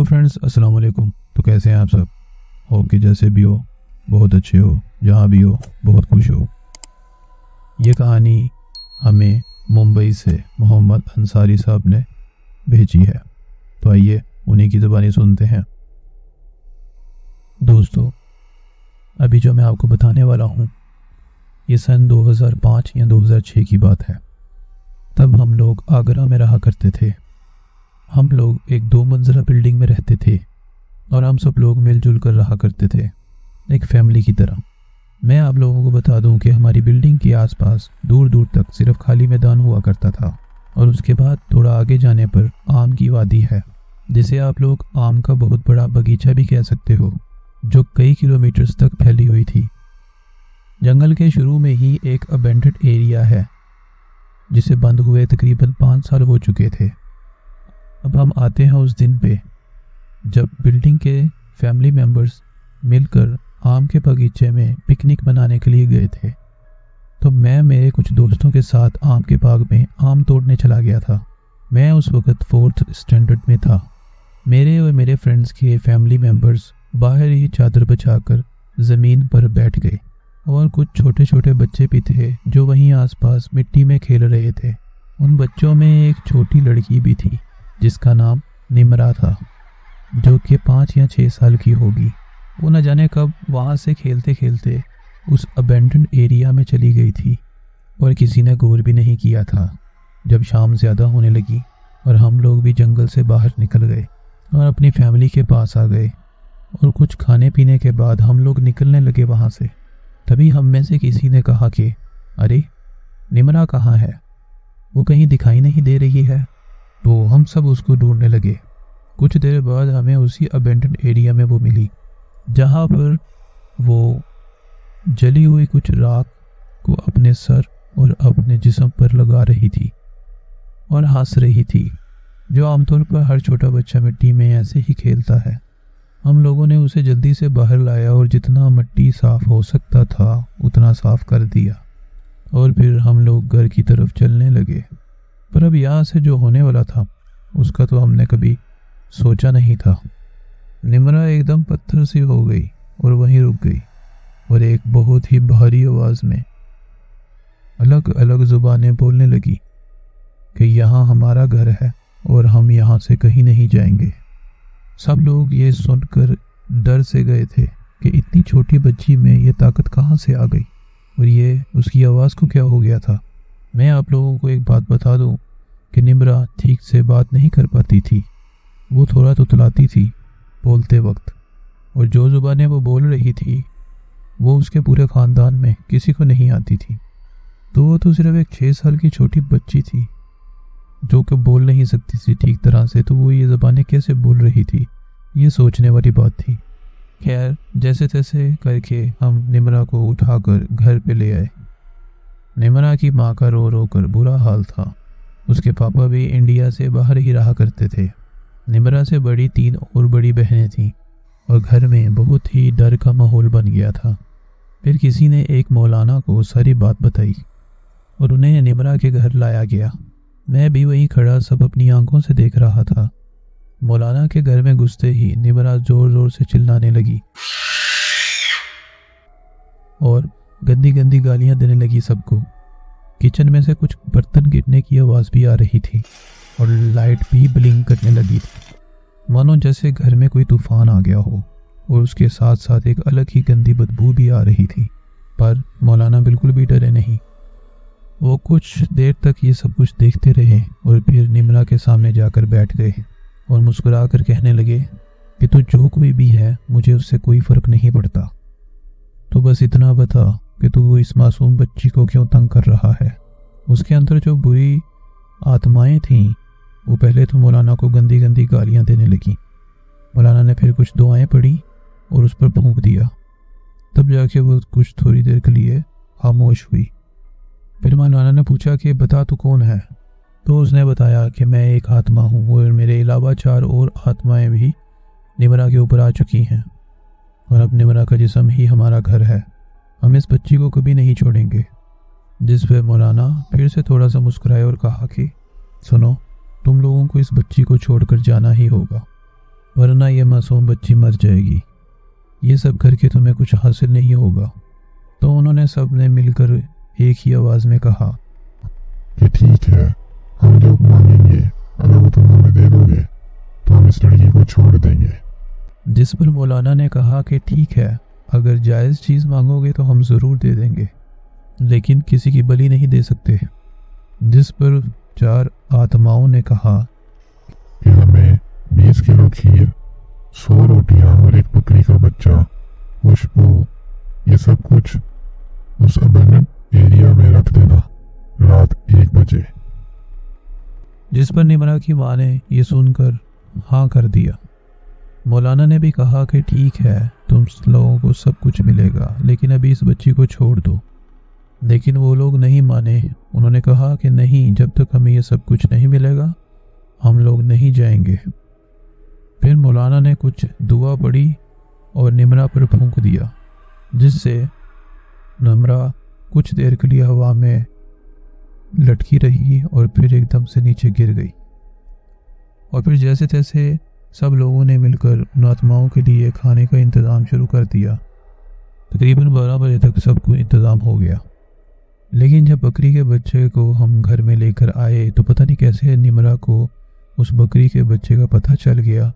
Friends, अस्सलाम वालेकुम। तो कैसे हैं आप सब? हो कि जैसे भी हो, बहुत अच्छे हो, जहाँ भी हो बहुत खुश हो। ये कहानी हमें मुंबई से मोहम्मद अंसारी साहब ने भेजी है, तो आइए उन्हीं की ज़ुबानी सुनते हैं। दोस्तों, अभी जो मैं आपको बताने वाला हूँ ये सन 2005 या 2006 की बात है। तब हम लोग आगरा में रहा करते थे। हम लोग एक 2 मंजिला बिल्डिंग में रहते थे और हम सब लोग मिलजुल कर रहा करते थे, एक फैमिली की तरह। मैं आप लोगों को बता दूं कि हमारी बिल्डिंग के आसपास दूर दूर तक सिर्फ खाली मैदान हुआ करता था और उसके बाद थोड़ा आगे जाने पर आम की वादी है, जिसे आप लोग आम का बहुत बड़ा बगीचा भी कह सकते हो, जो कई किलोमीटर्स तक फैली हुई थी। जंगल के शुरू में ही एक अबेंडेड एरिया है जिसे बंद हुए तकरीबन 5 साल हो चुके थे। अब हम आते हैं उस दिन पे जब बिल्डिंग के फैमिली मेंबर्स मिलकर आम के बगीचे में पिकनिक मनाने के लिए गए थे। तो मैं मेरे कुछ दोस्तों के साथ आम के बाग में आम तोड़ने चला गया था। मैं उस वक्त 4th स्टैंडर्ड में था। मेरे और मेरे फ्रेंड्स के फैमिली मेंबर्स बाहर ही चादर बिछाकर ज़मीन पर बैठ गए और कुछ छोटे छोटे बच्चे भी थे जो वहीं आसपास मिट्टी में खेल रहे थे। उन बच्चों में एक छोटी लड़की भी थी जिसका नाम निमरा था, जो कि 5 या 6 साल की होगी। वो न जाने कब वहाँ से खेलते खेलते उस अबेंडन एरिया में चली गई थी और किसी ने गौर भी नहीं किया था। जब शाम ज़्यादा होने लगी और हम लोग भी जंगल से बाहर निकल गए और अपनी फैमिली के पास आ गए और कुछ खाने पीने के बाद हम लोग निकलने लगे वहाँ से, तभी हम में से किसी ने कहा कि अरे, निमरा कहाँ है? वो कहीं दिखाई नहीं दे रही है। तो हम सब उसको ढूंढने लगे। कुछ देर बाद हमें उसी अबेंडन एरिया में वो मिली, जहाँ पर वो जली हुई कुछ राख को अपने सर और अपने जिस्म पर लगा रही थी और हंस रही थी, जो आमतौर पर हर छोटा बच्चा मिट्टी में ऐसे ही खेलता है। हम लोगों ने उसे जल्दी से बाहर लाया और जितना मिट्टी साफ हो सकता था उतना साफ कर दिया और फिर हम लोग घर की तरफ चलने लगे। पर अब यहाँ से जो होने वाला था उसका तो हमने कभी सोचा नहीं था। निमरा एकदम पत्थर सी हो गई और वहीं रुक गई और एक बहुत ही भारी आवाज़ में अलग अलग ज़ुबानें बोलने लगी कि यहाँ हमारा घर है और हम यहाँ से कहीं नहीं जाएंगे। सब लोग ये सुनकर डर से गए थे कि इतनी छोटी बच्ची में ये ताकत कहाँ से आ गई और ये उसकी आवाज़ को क्या हो गया था। मैं आप लोगों को एक बात बता दूं कि निमरा ठीक से बात नहीं कर पाती थी। वो थोड़ा तुतलाती थी बोलते वक्त, और जो ज़ुबानें वो बोल रही थी वो उसके पूरे ख़ानदान में किसी को नहीं आती थी। तो वो तो सिर्फ एक 6 साल की छोटी बच्ची थी जो कि बोल नहीं सकती थी ठीक तरह से, तो वो ये ज़बानें कैसे बोल रही थी, ये सोचने वाली बात थी। खैर, जैसे तैसे करके हम निमरा को उठाकर घर पे ले आए। निमरा की माँ का रो रो कर बुरा हाल था। उसके पापा भी इंडिया से बाहर ही रहा करते थे। निमरा से बड़ी 3 और बड़ी बहनें थीं और घर में बहुत ही डर का माहौल बन गया था। फिर किसी ने एक मौलाना को सारी बात बताई और उन्हें निमरा के घर लाया गया। मैं भी वहीं खड़ा सब अपनी आंखों से देख रहा था। मौलाना के घर में घुसते ही निमरा जोर जोर से चिल्लाने लगी और गंदी गंदी गालियां देने लगी सबको। किचन में से कुछ बर्तन गिरने की आवाज़ भी आ रही थी और लाइट भी ब्लिंक करने लगी थी, मानो जैसे घर में कोई तूफान आ गया हो। और उसके साथ साथ एक अलग ही गंदी बदबू भी आ रही थी। पर मौलाना बिल्कुल भी डरे नहीं। वो कुछ देर तक ये सब कुछ देखते रहे और फिर निमरा के सामने जाकर बैठ गए और मुस्कुरा कर कहने लगे कि तू जो कोई भी है, मुझे उससे कोई फ़र्क नहीं पड़ता। तो बस इतना बता कि तू इस मासूम बच्ची को क्यों तंग कर रहा है। उसके अंदर जो बुरी आत्माएं थीं वो पहले तो मौलाना को गंदी गंदी गालियां देने लगी। मौलाना ने फिर कुछ दुआएं पढ़ी और उस पर फूंक दिया। तब जाके वो कुछ थोड़ी देर के लिए खामोश हुई। फिर मौलाना ने पूछा कि बता तू कौन है। तो उसने बताया कि मैं एक आत्मा हूँ और मेरे अलावा 4 और आत्माएं भी निमरा के ऊपर आ चुकी हैं और अब निमरा का जिस्म ही हमारा घर है। हम इस बच्ची को कभी नहीं छोड़ेंगे। जिस पे मौलाना फिर से थोड़ा सा मुस्कुराए और कहा कि सुनो, तुम लोगों को इस बच्ची को छोड़कर जाना ही होगा ورنہ یہ معصوم بچی مر جائے گی، یہ سب کر کے تمہیں کچھ حاصل نہیں ہوگا۔ تو انہوں نے سب نے مل کر ایک ہی آواز میں کہا کہ ٹھیک ہے، ہم جو مانگیں گے اگر وہ تم ہمیں دے دو گے تو ہم اس لڑکی کو چھوڑ دیں گے۔ جس پر مولانا نے کہا کہ ٹھیک ہے، اگر جائز چیز مانگو گے تو ہم ضرور دے دیں گے، لیکن کسی کی بلی نہیں دے سکتے۔ جس پر 4 آتماؤں نے کہا کہ ہمیں 20 کلو کھیر، 100 روٹیاں اور ایک بکری کا بچہ، خوشبو، یہ سب کچھ اس ابنڈنٹ ایریا میں رکھ دینا رات 1 بجے۔ جس پر نمرہ کی ماں نے یہ سن کر ہاں کر دیا۔ مولانا نے بھی کہا کہ ٹھیک ہے، تم لوگوں کو سب کچھ ملے گا، لیکن ابھی اس بچی کو چھوڑ دو۔ لیکن وہ لوگ نہیں مانے، انہوں نے کہا کہ نہیں، جب تک ہمیں یہ سب کچھ نہیں ملے گا ہم لوگ نہیں جائیں گے۔ پھر مولانا نے کچھ دعا پڑھی اور نمرہ پر پھونک دیا، جس سے نمرہ کچھ دیر کے لیے ہوا میں لٹکی رہی اور پھر ایک دم سے نیچے گر گئی۔ اور پھر جیسے تیسے سب لوگوں نے مل کر ان آتماؤں کے لیے کھانے کا انتظام شروع کر دیا۔ تقریباً 12 بجے تک سب کو انتظام ہو گیا۔ لیکن جب بکری کے بچے کو ہم گھر میں لے کر آئے تو پتہ نہیں کیسے نمرہ کو اس بکری کے بچے کا پتہ چل گیا،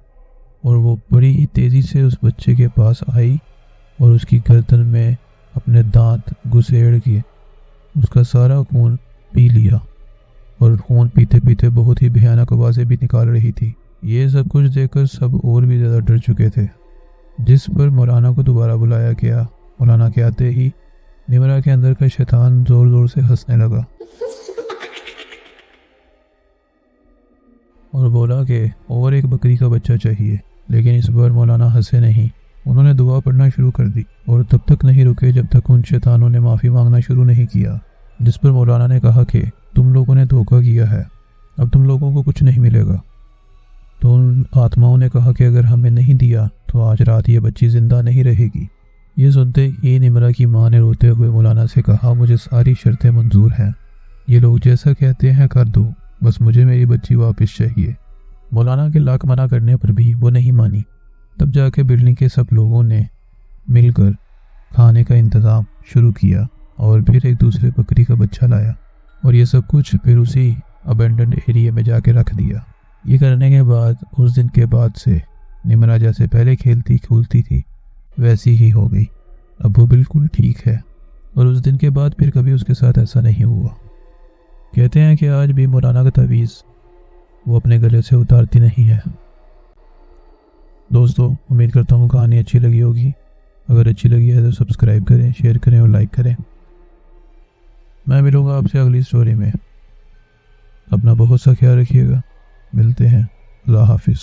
اور وہ بڑی ہی تیزی سے اس بچے کے پاس آئی اور اس کی گردن میں اپنے دانت گھسیڑ کے اس کا سارا خون پی لیا، اور خون پیتے پیتے بہت ہی بھیانک آوازیں بھی نکال رہی تھی۔ یہ سب کچھ دیکھ کر سب اور بھی زیادہ ڈر چکے تھے۔ جس پر مولانا کو دوبارہ بلایا گیا۔ مولانا کے آتے ہی نمرہ کے اندر کا شیطان زور زور سے ہنسنے لگا اور بولا کہ اور ایک بکری کا بچہ چاہیے، لیکن اس بار مولانا ہنسے نہیں۔ انہوں نے دعا پڑھنا شروع کر دی اور تب تک نہیں رکے جب تک ان شیطانوں نے معافی مانگنا شروع نہیں کیا۔ جس پر مولانا نے کہا کہ تم لوگوں نے دھوکہ کیا ہے، اب تم لوگوں کو کچھ نہیں ملے گا۔ تو ان آتماؤں نے کہا کہ اگر ہمیں نہیں دیا تو آج رات یہ بچی زندہ نہیں رہے گی۔ یہ سنتے ہی نمرہ کی ماں نے روتے ہوئے مولانا سے کہا مجھے ساری شرطیں منظور ہیں، یہ لوگ جیسا کہتے ہیں کر دو، بس مجھے میری بچی واپس چاہیے۔ مولانا کے لاکھ منع کرنے پر بھی وہ نہیں مانی۔ تب جا کے بلڈنگ کے سب لوگوں نے مل کر کھانے کا انتظام شروع کیا اور پھر ایک دوسرے بکری کا بچہ لایا، اور یہ سب کچھ پھر اسی ابینڈنڈ ایریا میں جا کے رکھ دیا۔ یہ کرنے کے بعد اس دن کے بعد سے نمرہ جیسے پہلے کھیلتی کھولتی تھی ویسی ہی ہو گئی۔ اب وہ بالکل ٹھیک ہے، اور اس دن کے بعد پھر کبھی اس کے ساتھ ایسا نہیں ہوا۔ کہتے ہیں کہ آج بھی مولانا کا تعویذ وہ اپنے گلے سے اتارتی نہیں ہے۔ دوستو، امید کرتا ہوں کہانی اچھی لگی ہوگی۔ اگر اچھی لگی ہے تو سبسکرائب کریں، شیئر کریں اور لائک کریں۔ میں ملوں گا آپ سے اگلی سٹوری میں۔ اپنا بہت سا خیال رکھیے گا۔ ملتے ہیں۔ اللہ حافظ۔